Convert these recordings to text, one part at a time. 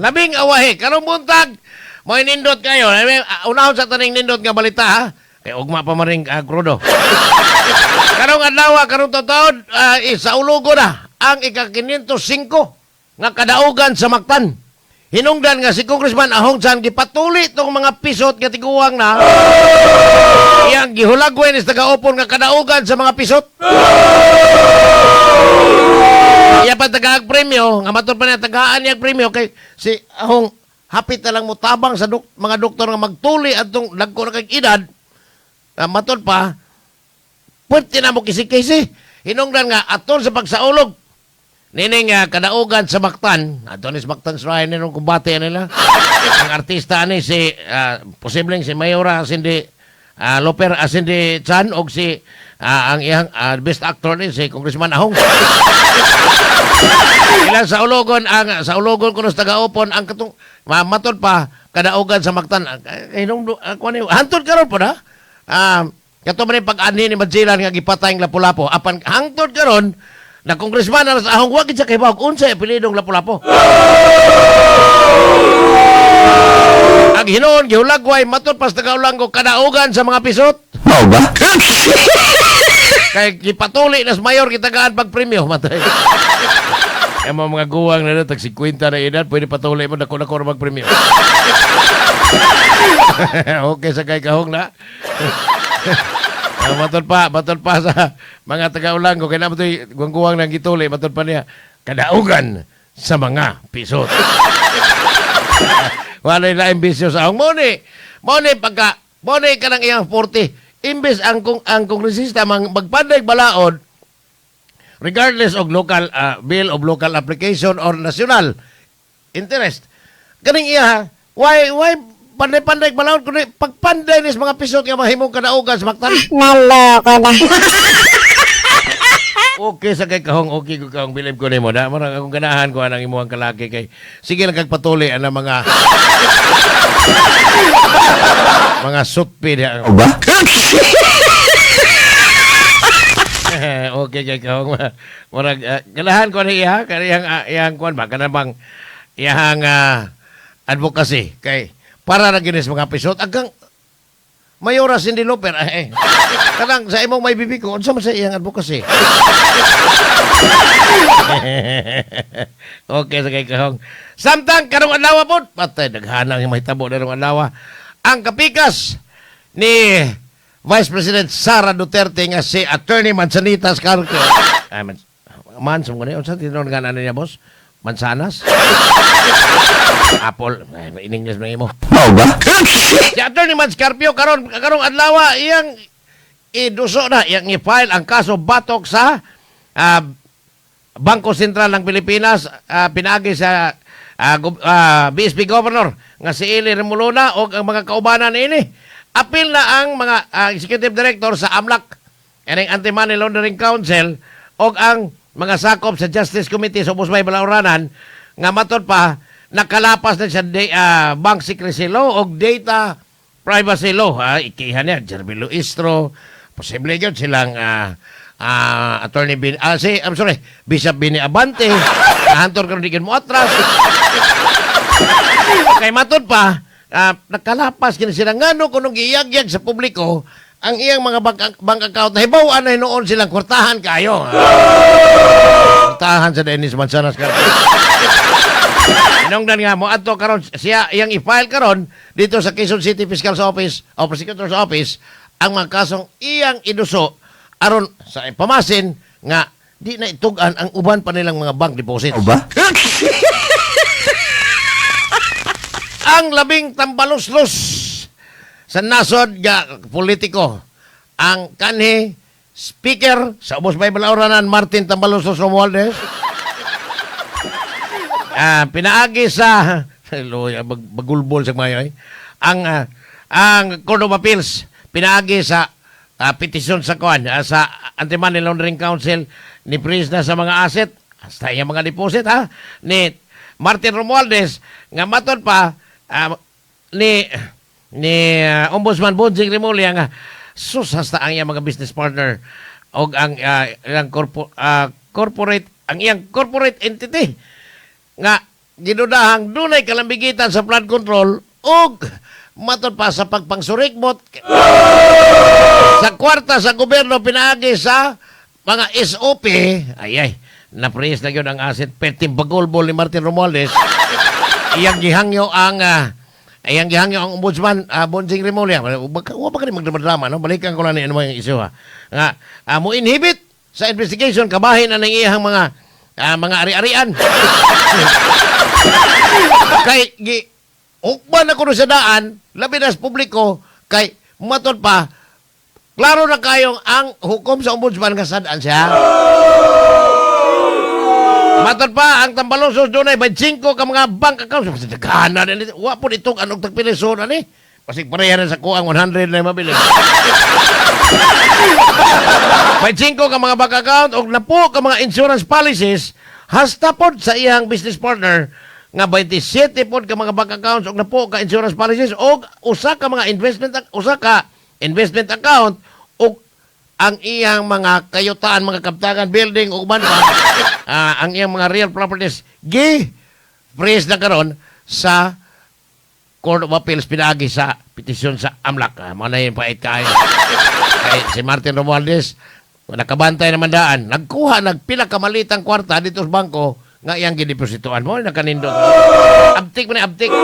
labing awahe. Karong buntag, mo nindot kayo. Unahon sa taning nindot nga balita, ha? Kay ugma pa maring krudo. Karong adlaw, karong taon, sa ulogo na ang ika-505 nga kadaugan sa Mactan. Hinungdan nga si Congressman Ahong San gipatuli tong mga pisot nga tiguang na iyang gihulagwen is tagaupon nga kadaugan sa mga pisot. Iya pa tagaag premyo, nga matod pa niya tagaan niya premyo kay si Ahong hapit na lang mo tabang sa mga doktor nga magtuli atong dagko na kay edad. Matod pa, pwede na mo kisi-kisi. Hinungdan nga aton sa pagsaulog. Nining kadaugan sa Mactan, aton is Mactan Shrine nung kumbate nila. Ang artista ni si posibleng si Mayora Cindy Loper Cindy Chan og si ang iyang best actor ni si Congressman Ahong. Ilan sa ulogon kuno sa tagaupon ang katong matod pa kadaugan sa Mactan. Inong hantod karon po na. Kato man pag-anhi ni Madzilan nga gipatay ang Lapu-Lapu. Apan hangtod karon na congressman na sa Ahong wag sa kay bawag unsa apelidong Lapu-Lapu. Ang hinuon gihulagway matod pas tagaulang ko kadaugan sa mga pisot. Mao ba? Kay gipatuli nas mayor kitagaan pag premyo matay. Ang mga guwang na tag 50 na edad pwede patuli mo dako-dako mag premyo. Okay sa kay kahong na. Matod pa sa mga taga-ulang ko. Kaya naman ito'y guwang-guwang ng gituli. Matod pa niya, kadaugan sa mga pisot. Walay na imbisyo sa akong. Moni, ka ng iyang 40. Imbis ang kongresista magpanday balaod, regardless of local bill of local application or national interest. Kaning iya, why panday-panday balaod kundi pagpanday nis mga pisot nga mahimong kadaugan sa Mactan. Naloko na. Okay sa kay kahong, okay ko kahong bilib ko nimo da. Marang akong ganahan ko anang imuhang kalaki kay sige lang kagpatuloy ana mga sutpi dia. Mao ba? Okay kay kahong marang ganahan ko ni iya kaniyang kuan ba kana bang iyang advocacy kay para na ginis mga pisot agang Mayora Cindy Loper kanang sa imong may bibi ko unsa man sa iyang advocacy. Okay sa kay kahong samtang karong adlaw pod patay daghanang mahitabo darong adlaw ang kapikas ni Vice President Sara Duterte nga si Attorney Manzanitas Carco Manson ko unsa tinon nga niya boss Mansanas? Apple. In English na imo. Mao ba? Si Attorney Man Scarpio karong adlaw iyang iduso na iyang i-file ang kaso batok sa Bangko Sentral ng Pilipinas pinaagi sa BSP Governor nga si Eli Remolona o ang mga kaubanan ini. Apil na ang mga Executive Director sa AMLAC and ang Anti-Money Laundering Council o ang mga sakop sa Justice Committee sa Busbay Balauranan nga matod pa nakalapas na siya bank secrecy law o data privacy law. Ikihan niya, Jeremy Luistro, posible yun silang Attorney Bishop Bini Abante, nahantor ka rin mo atras. Kay matod pa, nakalapas kina sila nga no kung giyagyag sa publiko ang iyang mga bank account na hibawaan na noon silang kwartahan kayo. Kwartahan sa Dennis Manzanas ka. Inongdan nga mo ato karon siya iyang i-file karon dito sa Quezon City Fiscal's Office o Prosecutor's Office ang mga kasong iyang iduso aron sa pamasin nga di na itugan ang uban pa nilang mga bank deposits. Mao ba? Ang labing tambaluslos sa nasod nga politiko ang kanhi speaker sa Ubos Bay Balauranan Martin Tambaluslos Romualdez pinaagi sa bagulbol sa mayoy ang Court of Appeals pinaagi sa petisyon sa kuan sa Anti-Money Laundering Council ni Prisna sa mga asset hasta yung mga deposit ni Martin Romualdez nga matod pa ni Ombudsman Bonjing Remulla nga sus hasta ang iyang mga business partner o ang iyang corporate ang iyang corporate entity nga ginudahang dunay kalambigitan sa flood control ug matod pa sa pagpangsurikbot sa kwarta sa gobyerno pinaagi sa mga SOP. Ay, na-freeze na yun ang asset pertim bagulbol ni Martin Romualdez. Iyang gihangyo ang ombudsman Bonjing Remulla. Wa ba kani magdrama no? Balikan ko lang ni ano mga isyu ha. Nga mo inhibit sa investigation kabahin na ng iyang mga ari-arian. Kay ukban ako sa daan, labi na sa publiko, kay matod pa, klaro na kayong ang hukom sa ombudsman kasadaan siya. Matod pa, ang Tambalosos doon ay 25 ka mga bank accounts. Dagana na nito. Wa po itong anong tagpiliso na ni. Kasi pareha na sa kuang 100 na mabili. 25 ka mga bank account o napo ka mga insurance policies hasta pod sa iyang business partner nga 27 pod ka mga bank accounts o napo ka insurance policies o usa ka investment account o ang iyang mga kayutaan, mga kaptagan, building o uban pa ang iyang mga real properties freeze na karon sa Court of Appeals pinagi sa petisyon sa AMLAC. Mga na yung pait kayo. Kay si Martin Romualdez, nakabantay naman daan. Nagpila kamalitang kwarta dito sa bangko nga iyang gidepositoan mo. Nakanindot. Abtik mo na, abtik.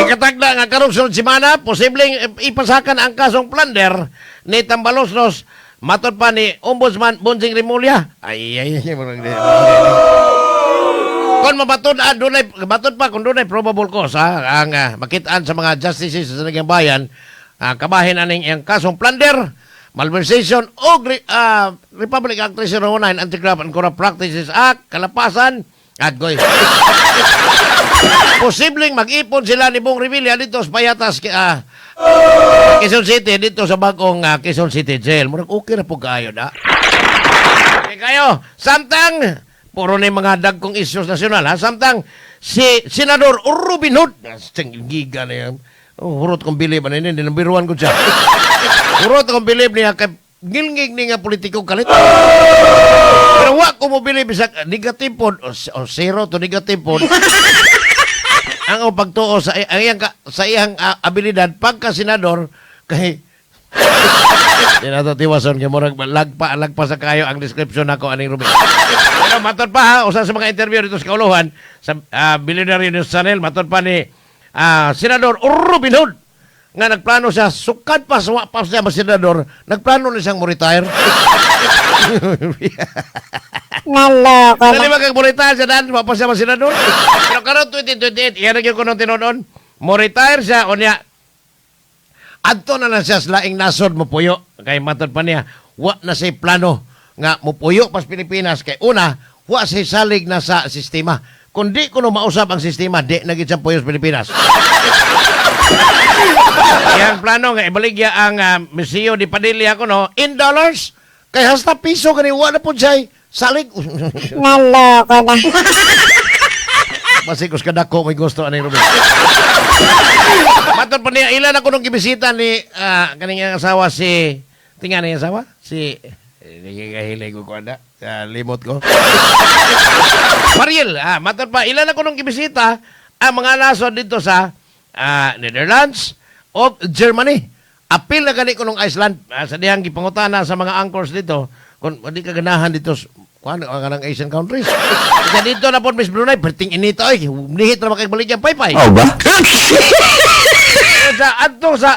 Ikatagda nga karong sunod simana, posibleng ipasakan ang kasong plunder ni Tambaloslos matod pa ni Ombudsman Bonjing Remulla. Ay. Kung mabatod kung dunay probable cause ang makitaan sa mga justices sa Sanagang Bayan, kabahin aning iyang kasong plunder, malversation o Republic Act 309 Anti-Graft and Corrupt Practices Act, kalapasan at goy. Posibleng mag-ipon sila ni Bong Revilla dito sa Payatas, Quezon City, dito sa bagong Quezon City Jail. Murag okay na po kayo na. Okay kayo. Samtang puro na mga dagkong issues nasyonal, ha? Samtang si Senador Robin Hood, giga na yan. Hurot kong bilib, ano yun, dinambiruan ko siya. Hurot kong bilib niya, ngilngig niya politiko kalit. Pero wak ko mo bilib sa negative pod, o zero to negative pod, ang pagtuo sa iyang abilidad pagka senador, kay di na ito tiwason kay murag lagpa sa kayo ang description ako aning Rubin. Pero matod pa ha, usa sa mga interview dito sa Kauluhan sa Billionaire News Channel, matod pa ni Senador Robin Hood nga nagplano siya sukad pa sa siya senador, nagplano na siyang mo-retire. Naloko na. Dali ba kang mo-retire siya daan, pa siya senador? Pero karon 2028, iyan nagyan ko nung tinunon, mo-retire siya o niya adto na siya sa laing nasod mo puyo. Kay matod pa niya, wa na say plano nga mo puyo pas Pilipinas. Kay una, wa say salig na sa sistema. Kung di ko no mausap ang sistema, di na gid siya puyo sa Pilipinas. Yang plano nga ibaligya ang Museo de Padilla ko no in dollars. Kay hasta piso kani wa na pud siya salig. Naloko na. Masikos kadako may gusto ani Ruben. Matod pa niya, ilan ako nung gibisita ni kaniyang asawa si, tingnan niya asawa? Si, hilig ko ada, limot ko. Mariel, matod pa, ilan ako nung gibisita ang mga nasod dito sa Netherlands o Germany. Apil na gani ko nung Iceland, sa dihang gipangutana sa mga anchors dito, kung hindi ka ganahan dito ang kanang Asian countries. Kasi dito na po, Miss Brunei, perting inito ay, nihit na makagbalik yung paypay. Oh ba?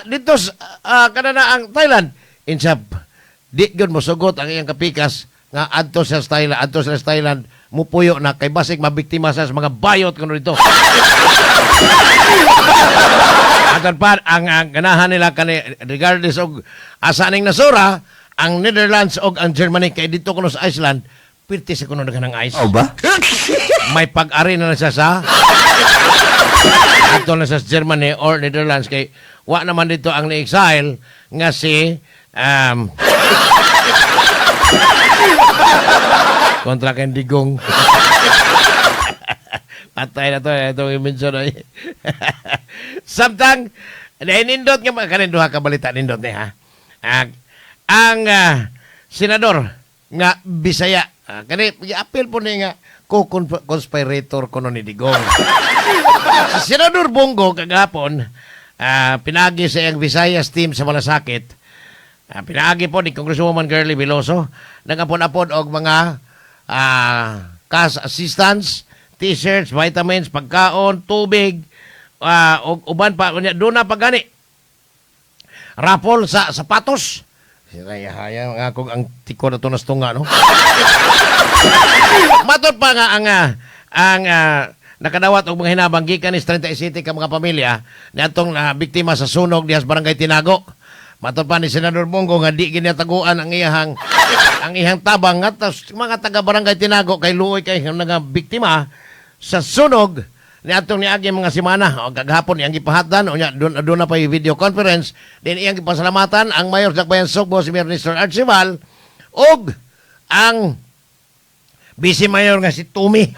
Dito kanana ang Thailand, insab, di yun mo sugot ang iyang kapikas, nga adto sa Thailand, mupuyo na, kay basig mabiktima sa mga bayot kuno dito. At pa, ang ganahan nila, regardless og asaning nasura, ang Netherlands o ang Germany, kay dito kuno sa Iceland, pirti sa kuno ng ice. Oh ba? May pag-ari na siya sa ato na sa Germany or Netherlands kay wa naman dito ang na-exile nga si kontra kay Digong. Patay na to itong i-mention ay. Samtang nindot nga kanin duha ka balita nindot ni ha. Ang senador nga Bisaya Kani i-appeal po ni nga co-conspirator kuno ni Digong. Si Senador Bongo kagapon pinagi sa iyang Visayas team sa Malasakit. Pinaagi po ni Congresswoman Girlie Veloso nagapon-apod og mga cash assistance, t-shirts, vitamins, pagkaon, tubig, og uban pa doon na pagani. Raffle sa sapatos. Haya nga kung ang tiko na to nastunga, no? Matod pa nga ang nakadawat og mga hinabang gikan is 37 ka mga pamilya ni atong biktima sa sunog diha sa Barangay Tinago. Matod pa ni Senador Bongo nga di ginataguan ang iyang tabang nga mga taga Barangay Tinago kay luoy kay nga biktima sa sunog ni atong niagi mga semana o kagahapon iyang gipahatdan o doon na pa yung video conference din iyang gipasalamatan ang Mayor sa Bayan Sugbo si Mr. Archival og ang Vice Mayor nga si Tumi.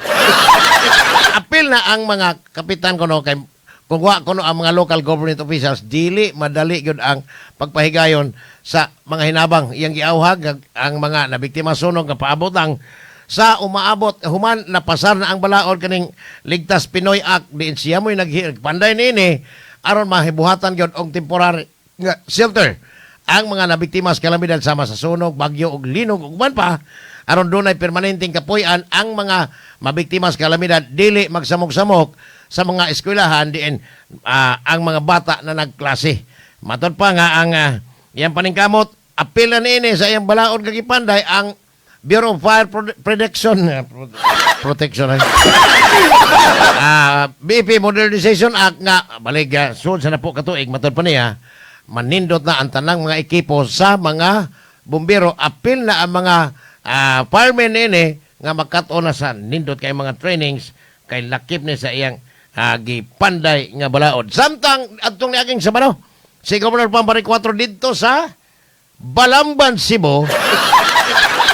Apil na ang mga kapitan kuno kay kung wa kuno ang mga local government officials dili madali gyud ang pagpahigayon sa mga hinabang iyang giawhag ang mga nabiktima sunog nga paabot ang sa umaabot human napasar na ang balaod kaning Ligtas Pinoy Act diin siya mo'y nagpanday niini aron mahibuhatan gyud og temporary nga shelter ang mga nabiktima sa kalamidad sama sa sunog, bagyo ug linog ug uban pa aron dunay permanenteng kapuy-an ang mga mabiktima sa kalamidad dili magsamok-samok sa mga eskwelahan diin ang mga bata na nagklase. Matod pa nga ang iyang paningkamot apil na niini sa iyang balaod nga gipanday ang Bureau of Fire Protection BP Modernization Act nga balig sud sa napo katuig matod pa niya manindot na ang tanang mga ekipo sa mga bumbero apil na ang mga firemen ini nga magkat-on na sa nindot kay mga trainings kay lakip ni sa iyang gipanday nga balaod samtang adtong niaging Sabado si Governor Pampari 4 didto sa Balamban, Cebu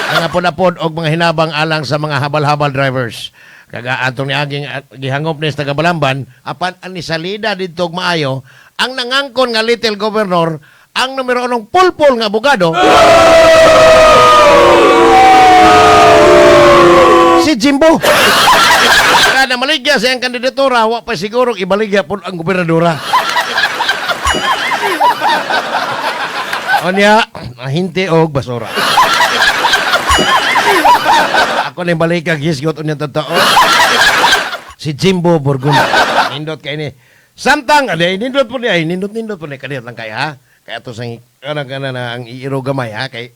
nga pud-apod og mga hinabang alang sa mga habal-habal drivers. Kaga atong niaging gihangop ni sa taga Balamban apan ani salida didto og maayo ang nangangkon nga little governor ang numero 1 pulpul nga abogado si Jimbo. Kada maligya sa iyang kandidatura wa pa siguro ibaligya pud ang gobernadora. Onya hinti og basura. Ako na yung balikag hisgot unya totoo. Si Jimbo Borgun. Nindot kay ni. Samtang, nindot po niya. Nindot po niya. Kaniyat lang kaya ha. Kaya ito sa ang iiro gamay ha. Kay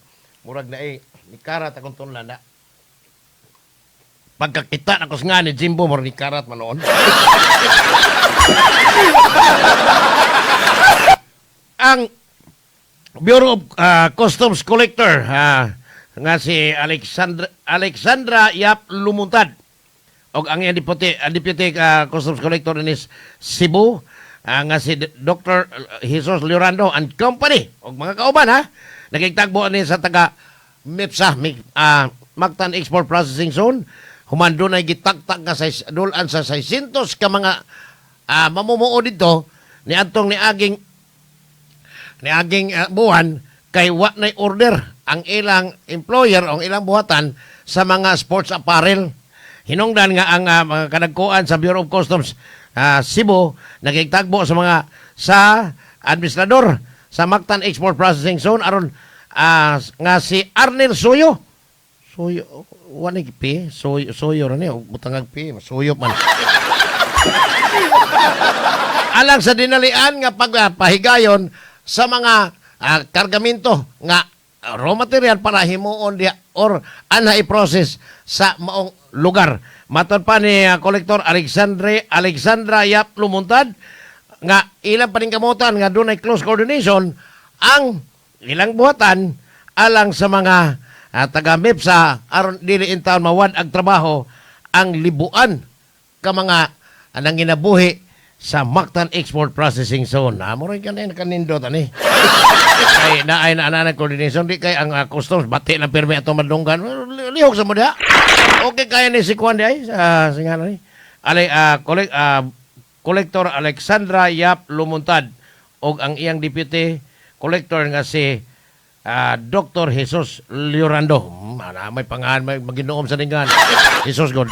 murag na ni karat akong tunlan na. Pagkakita ako nga ni Jimbo, murag ni karat manoon. Ang Bureau of Customs Collector nga si Alexandra Yap Lumuntad og ang iyang deputy customs collector ni Cebu nga si Dr. Jesus Llorando and company og mga kauban ha nagigtagbo ni sa taga MIPSA Mactan Export Processing Zone human dunay gitagtag nga sa dulan sa 600 ka mga mamumuo dito ni adtong niaging buwan kay wa nay order ang ilang employer o ang ilang buhatan sa mga sports apparel. Hinungdan nga ang mga kanagkuan sa Bureau of Customs Cebu nagigtagbo sa administrador sa Mactan Export Processing Zone aron nga si Arnel Soyo wala pi Soyo ra ni butangag pi Soyo man alang sa dinalian nga pagpahigayon sa mga kargamento nga raw material para himuon dia or ana i-process sa maong lugar. Matod pa ni Collector Alexandra Yap Lumuntad nga ilang paningkamutan nga dunay close coordination ang ilang buhatan alang sa mga taga MIPSA aron dili in town mawad ag trabaho ang libuan ka mga nanginabuhi sa Mactan Export Processing Zone. Mo rin kanindot ani. Kay naay na coordination di kay ang customs bati na pirmi ato madunggan lihok sa mo diha. Okay kaya ni si Kwan di ay sa ngano ni. Collector Alexandra Yap Lumuntad og ang iyang deputy collector nga si Dr. Jesus Liorando. May pangalan, may maginoom sa ningan. Jesus God.